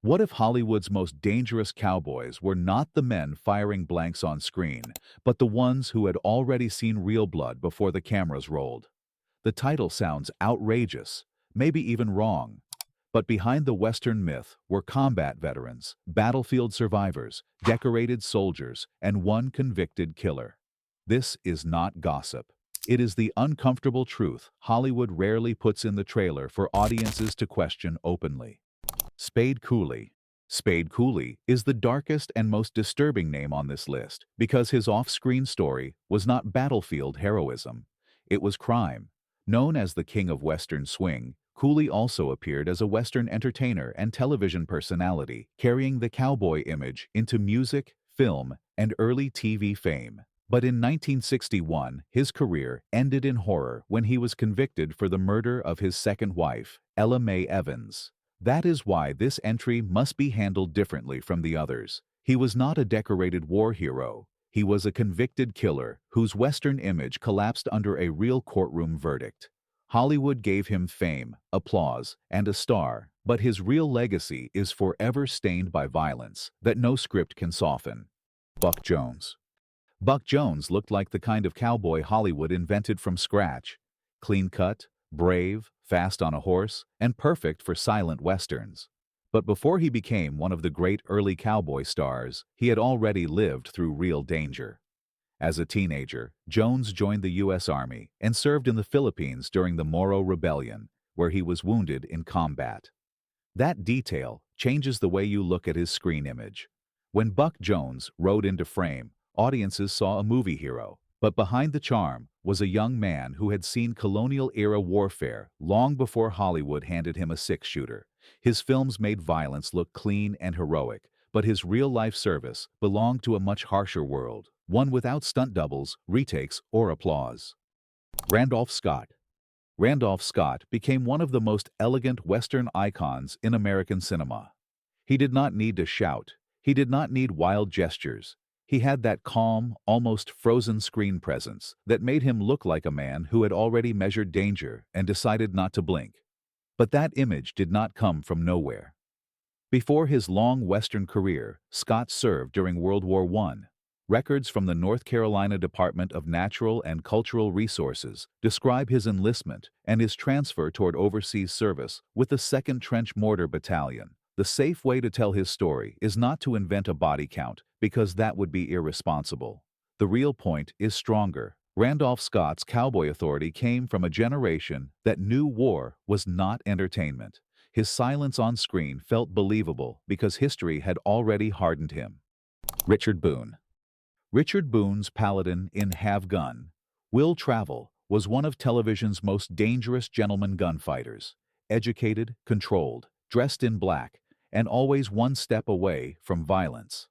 What if Hollywood's most dangerous cowboys were not the men firing blanks on screen, but the ones who had already seen real blood before the cameras rolled? The title sounds outrageous, maybe even wrong. But behind the Western myth were combat veterans, battlefield survivors, decorated soldiers, and one convicted killer. This is not gossip. It is the uncomfortable truth Hollywood rarely puts in the trailer for audiences to question openly. Spade Cooley. Spade Cooley is the darkest and most disturbing name on this list because his off-screen story was not battlefield heroism. It was crime. Known as the King of Western Swing, Cooley also appeared as a Western entertainer and television personality, carrying the cowboy image into music, film, and early TV fame. But in 1961, his career ended in horror when he was convicted for the murder of his second wife, Ella Mae Evans. That is why this entry must be handled differently from the others. He was not a decorated war hero. He was a convicted killer whose Western image collapsed under a real courtroom verdict. Hollywood gave him fame, applause, and a star, but his real legacy is forever stained by violence that no script can soften. Buck Jones. Buck Jones looked like the kind of cowboy Hollywood invented from scratch. Clean-cut, brave, fast on a horse, and perfect for silent westerns. But before he became one of the great early cowboy stars, he had already lived through real danger. As a teenager, Jones joined the U.S. Army and served in the Philippines during the Moro Rebellion, where he was wounded in combat. That detail changes the way you look at his screen image. When Buck Jones rode into frame, audiences saw a movie hero, but behind the charm was a young man who had seen colonial-era warfare long before Hollywood handed him a six-shooter. His films made violence look clean and heroic, but his real-life service belonged to a much harsher world, one without stunt doubles, retakes, or applause. Randolph Scott. Randolph Scott became one of the most elegant Western icons in American cinema. He did not need to shout. He did not need wild gestures. He had that calm, almost frozen screen presence that made him look like a man who had already measured danger and decided not to blink. But that image did not come from nowhere. Before his long Western career, Scott served during World War I. Records from the North Carolina Department of Natural and Cultural Resources describe his enlistment and his transfer toward overseas service with the 2nd Trench Mortar Battalion. The safe way to tell his story is not to invent a body count, because that would be irresponsible. The real point is stronger. Randolph Scott's cowboy authority came from a generation that knew war was not entertainment. His silence on screen felt believable because history had already hardened him. Richard Boone. Richard Boone's paladin in Have Gun, Will Travel, was one of television's most dangerous gentleman gunfighters. Educated, controlled, dressed in black, and always one step away from violence.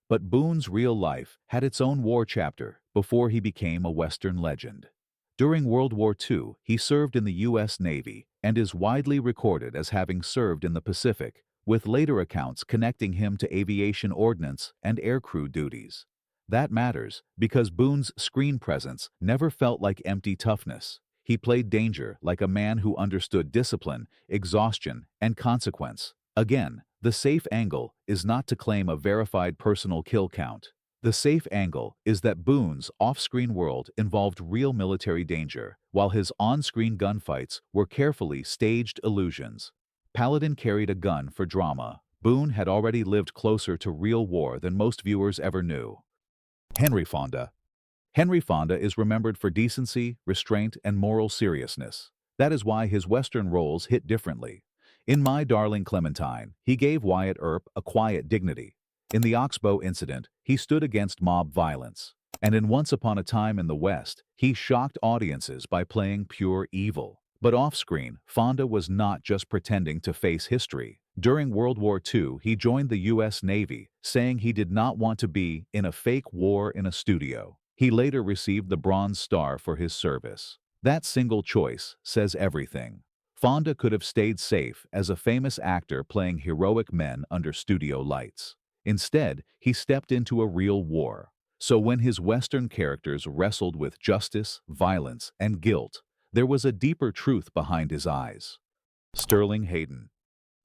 But Boone's real life had its own war chapter before he became a Western legend. During World War II, he served in the U.S. Navy and is widely recorded as having served in the Pacific, with later accounts connecting him to aviation ordnance and aircrew duties. That matters because Boone's screen presence never felt like empty toughness. He played danger like a man who understood discipline, exhaustion, and consequence. Again, the safe angle is not to claim a verified personal kill count. The safe angle is that Boone's off-screen world involved real military danger, while his on-screen gunfights were carefully staged illusions. Paladin carried a gun for drama. Boone had already lived closer to real war than most viewers ever knew. Henry Fonda. Henry Fonda is remembered for decency, restraint, and moral seriousness. That is why his Western roles hit differently. In My Darling Clementine, he gave Wyatt Earp a quiet dignity. In the Oxbow incident, he stood against mob violence. And in Once Upon a Time in the West, he shocked audiences by playing pure evil. But off-screen, Fonda was not just pretending to face history. During World War II, he joined the U.S. Navy, saying he did not want to be in a fake war in a studio. He later received the Bronze Star for his service. That single choice says everything. Fonda could have stayed safe as a famous actor playing heroic men under studio lights. Instead, he stepped into a real war. So when his Western characters wrestled with justice, violence, and guilt, there was a deeper truth behind his eyes. Sterling Hayden.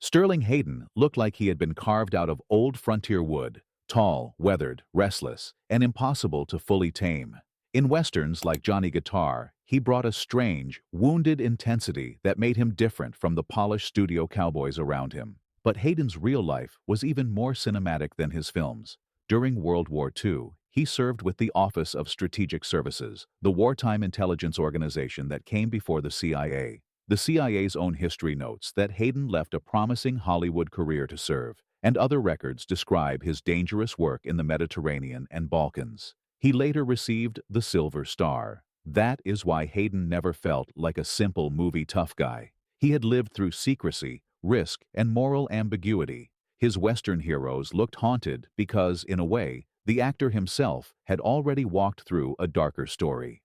Sterling Hayden looked like he had been carved out of old frontier wood, tall, weathered, restless, and impossible to fully tame. In westerns like Johnny Guitar, he brought a strange, wounded intensity that made him different from the polished studio cowboys around him. But Hayden's real life was even more cinematic than his films. During World War II, he served with the Office of Strategic Services, the wartime intelligence organization that came before the CIA. The CIA's own history notes that Hayden left a promising Hollywood career to serve, and other records describe his dangerous work in the Mediterranean and Balkans. He later received the Silver Star. That is why Hayden never felt like a simple movie tough guy. He had lived through secrecy, risk, and moral ambiguity. His Western heroes looked haunted because, in a way, the actor himself had already walked through a darker story.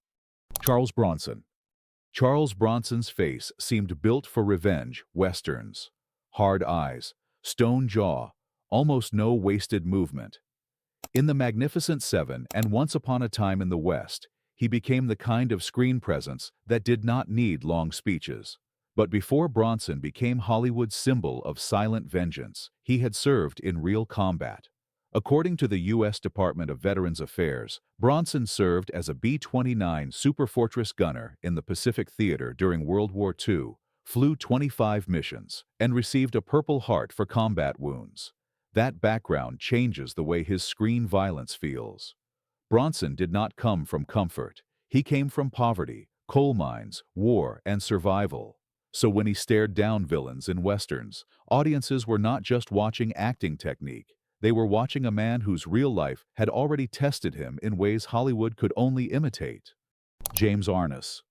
Charles Bronson. Charles Bronson's face seemed built for revenge westerns. Hard eyes, stone jaw, almost no wasted movement. In The Magnificent Seven and Once Upon a Time in the West, he became the kind of screen presence that did not need long speeches. But before Bronson became Hollywood's symbol of silent vengeance, he had served in real combat. According to the U.S. Department of Veterans Affairs, Bronson served as a B-29 Superfortress gunner in the Pacific Theater during World War II, flew 25 missions, and received a Purple Heart for combat wounds. That background changes the way his screen violence feels. Bronson did not come from comfort. He came from poverty, coal mines, war, and survival. So when he stared down villains in westerns, audiences were not just watching acting technique. They were watching a man whose real life had already tested him in ways Hollywood could only imitate. James Arness.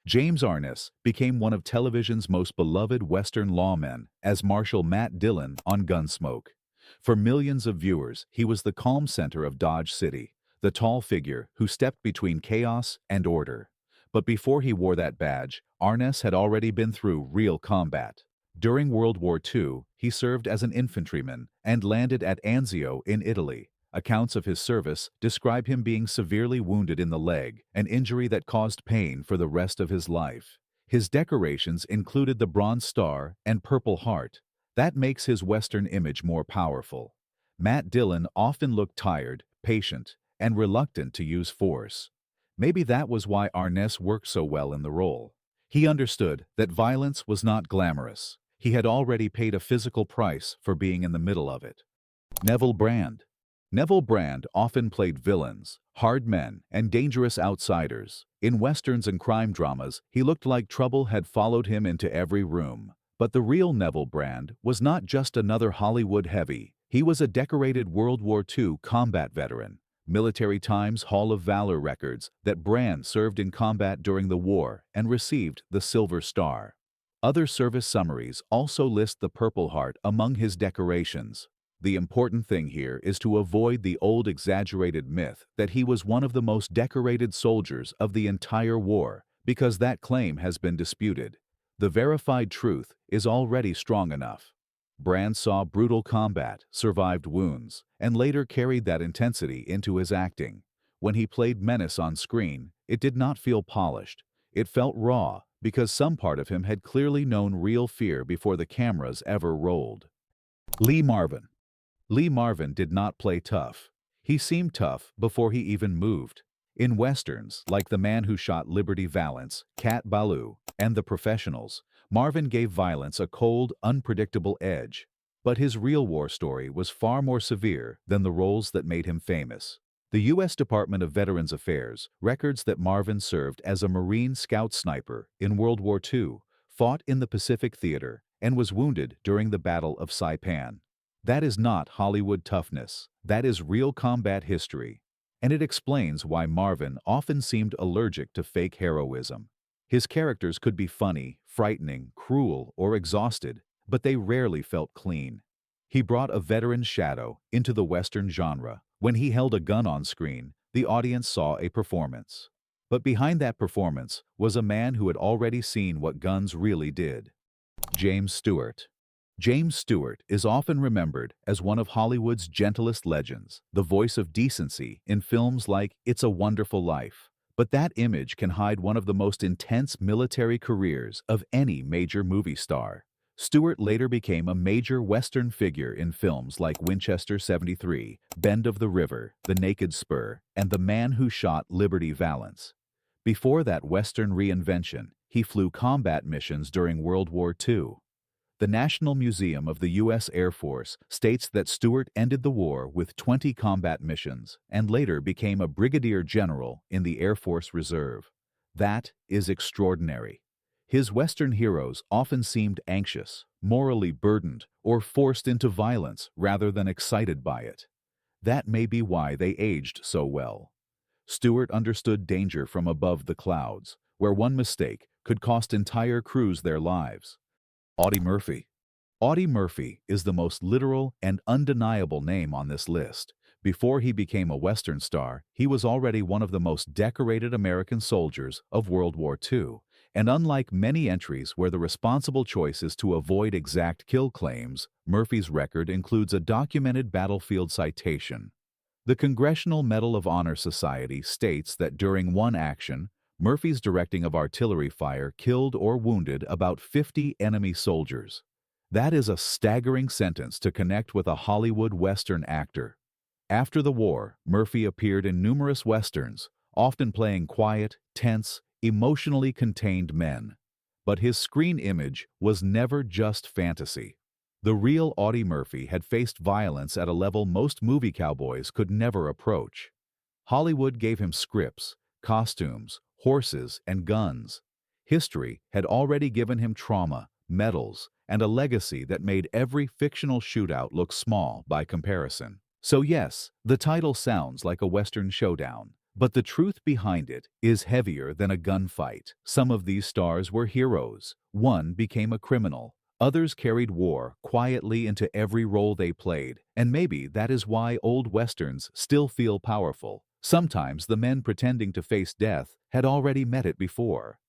James Arness became one of television's most beloved Western lawmen as Marshal Matt Dillon on Gunsmoke. For millions of viewers, he was the calm center of Dodge City, the tall figure who stepped between chaos and order. But before he wore that badge, Arness had already been through real combat. During World War II, he served as an infantryman and landed at Anzio in Italy. Accounts of his service describe him being severely wounded in the leg, an injury that caused pain for the rest of his life. His decorations included the Bronze Star and Purple Heart. That makes his Western image more powerful. Matt Dillon often looked tired, patient, and reluctant to use force. Maybe that was why Arness worked so well in the role. He understood that violence was not glamorous. He had already paid a physical price for being in the middle of it. Neville Brand. Neville Brand often played villains, hard men, and dangerous outsiders. In westerns and crime dramas, he looked like trouble had followed him into every room. But the real Neville Brand was not just another Hollywood heavy. He was a decorated World War II combat veteran. Military Times Hall of Valor records that Brand served in combat during the war and received the Silver Star. Other service summaries also list the Purple Heart among his decorations. The important thing here is to avoid the old exaggerated myth that he was one of the most decorated soldiers of the entire war, because that claim has been disputed. The verified truth is already strong enough. Brand saw brutal combat, survived wounds, and later carried that intensity into his acting. When he played menace on screen, it did not feel polished. It felt raw, because some part of him had clearly known real fear before the cameras ever rolled. Lee Marvin. Lee Marvin did not play tough. He seemed tough before he even moved. In westerns, like The Man Who Shot Liberty Valance, Cat Ballou, and The Professionals, Marvin gave violence a cold, unpredictable edge. But his real war story was far more severe than the roles that made him famous. The U.S. Department of Veterans Affairs records that Marvin served as a Marine scout sniper in World War II, fought in the Pacific Theater, and was wounded during the Battle of Saipan. That is not Hollywood toughness. That is real combat history. And it explains why Marvin often seemed allergic to fake heroism. His characters could be funny, frightening, cruel, or exhausted, but they rarely felt clean. He brought a veteran's shadow into the Western genre. When he held a gun on screen, the audience saw a performance. But behind that performance was a man who had already seen what guns really did. James Stewart. James Stewart is often remembered as one of Hollywood's gentlest legends, the voice of decency in films like It's a Wonderful Life. But that image can hide one of the most intense military careers of any major movie star. Stewart later became a major Western figure in films like Winchester 73, Bend of the River, The Naked Spur, and The Man Who Shot Liberty Valance. Before that Western reinvention, he flew combat missions during World War II. The National Museum of the U.S. Air Force states that Stewart ended the war with 20 combat missions and later became a brigadier general in the Air Force Reserve. That is extraordinary. His Western heroes often seemed anxious, morally burdened, or forced into violence rather than excited by it. That may be why they aged so well. Stewart understood danger from above the clouds, where one mistake could cost entire crews their lives. Audie Murphy. Audie Murphy is the most literal and undeniable name on this list. Before he became a Western star, he was already one of the most decorated American soldiers of World War II. And unlike many entries where the responsible choice is to avoid exact kill claims, Murphy's record includes a documented battlefield citation. The Congressional Medal of Honor Society states that during one action, Murphy's directing of artillery fire killed or wounded about 50 enemy soldiers. That is a staggering sentence to connect with a Hollywood Western actor. After the war, Murphy appeared in numerous Westerns, often playing quiet, tense, emotionally contained men. But his screen image was never just fantasy. The real Audie Murphy had faced violence at a level most movie cowboys could never approach. Hollywood gave him scripts, costumes, horses, and guns. History had already given him trauma, medals, and a legacy that made every fictional shootout look small by comparison. So yes, the title sounds like a Western showdown, but the truth behind it is heavier than a gunfight. Some of these stars were heroes. One became a criminal. Others carried war quietly into every role they played, and maybe that is why old Westerns still feel powerful. Sometimes the men pretending to face death had already met it before.